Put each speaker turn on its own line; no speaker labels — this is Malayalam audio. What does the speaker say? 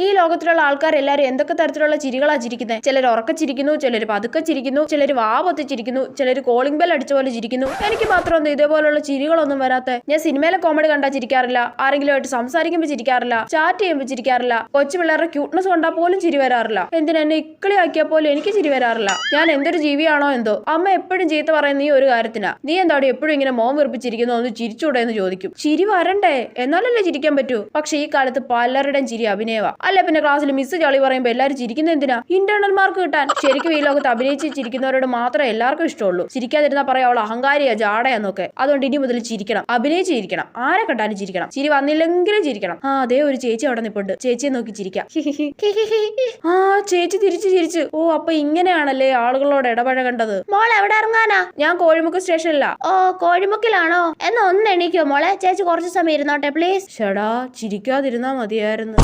ഈ ലോകത്തിലുള്ള ആൾക്കാരെല്ലാരും എന്തൊക്കെ തരത്തിലുള്ള ചിരികളാ ചിരിക്കുന്നത്? ചിലർ ഉറക്കച്ചിരിക്കുന്നു, ചിലർ പതുക്കെ ചിരിക്കുന്നു, ചിലർ വാ പൊത്തിച്ചിരിക്കുന്നു, ചിലർ കോളിംഗ് ബെൽ അടിച്ച പോലെ ചിരിക്കുന്നു. എനിക്ക് മാത്രമൊന്നും ഇതേപോലുള്ള ചിരികളൊന്നും വരാത്ത. ഞാൻ സിനിമയിലെ കോമഡി കണ്ടാ ചിരിക്കാറില്ല, ആരെങ്കിലുമായിട്ട് സംസാരിക്കുമ്പോൾ ചിരിക്കാറില്ല, ചാറ്റ് ചെയ്യുമ്പോൾ ചിരിക്കാറില്ല, കൊച്ചു പിള്ളേരുടെ ക്യൂട്ട്നെസ് കണ്ടാൽ പോലും ചിരി വരാറില്ല. എന്തിനെന്നെ ഇക്കിളിയാക്കിയാൽ പോലും എനിക്ക് ചിരി വരാറില്ല. ഞാൻ എന്തൊരു ജീവിയാണോ എന്തോ. അമ്മ എപ്പോഴും ചീത്ത പറയുന്ന ഈ ഒരു കാര്യത്തിനാ. നീ എന്താടി എപ്പോഴും ഇങ്ങനെ മോൻ വെറുപ്പിച്ചിരിക്കുന്നു, ഒന്ന് ചിരിച്ചൂടെ എന്ന് ചോദിക്കും. ചിരി വരണ്ടേ, എന്നാലല്ലേ ചിരിക്കാൻ പറ്റൂ. പക്ഷെ ഈ കാലത്ത് പലരുടെയും ചിരി അഭിനയവാ. അല്ല പിന്നെ ക്ലാസ്സിൽ മിസ് ചളി പറയുമ്പോ എല്ലാരും ചിരിക്കുന്ന എന്തിനാ? ഇന്റേണൽ മാർക്ക് കിട്ടാൻ. ശരിക്കും ഈ ലോകത്ത് അഭിനയിച്ച് ചിരിക്കുന്നവരോട് മാത്രമേ എല്ലാവർക്കും ഇഷ്ടമുള്ളൂ. ചിരിക്കാതിരുന്നാ പറയാ അവൾ അഹങ്കാരിയാ, ജാടയാന്നൊക്കെ. അതുകൊണ്ട് ഇനി മുതൽ ചിരിക്കണം, അഭിനയിച്ച് ചിരിക്കണം, ആരെ കണ്ടാലും ചിരിക്കണം. ചിരി വന്നില്ലെങ്കിലും ചിരിക്കണം. അതേ ഒരു ചേച്ചി അവിടെ നിപ്പുണ്ട്, ചേച്ചിയെ നോക്കി ചിരിക്കാം. ചേച്ചി തിരിച്ചു ചിരിച്ചു. ഓ, അപ്പൊ ഇങ്ങനെയാണല്ലേ ആളുകളോട് ഇടപഴകേണ്ടത്. മോൾ എവിടെ ഇറങ്ങാനാ? ഞാൻ കോഴിമുക്ക് സ്റ്റേഷനിലാ. ഓ, കോഴിമുക്കിലാണോ? എന്നാ ഒന്ന് എണീക്കോ മോളെ, ചേച്ചി കുറച്ച് സമയം ഇരുന്നോട്ടെ പ്ലീസ്. ഷടാ, ചിരിക്കാതിരുന്നാ മതിയായിരുന്നു.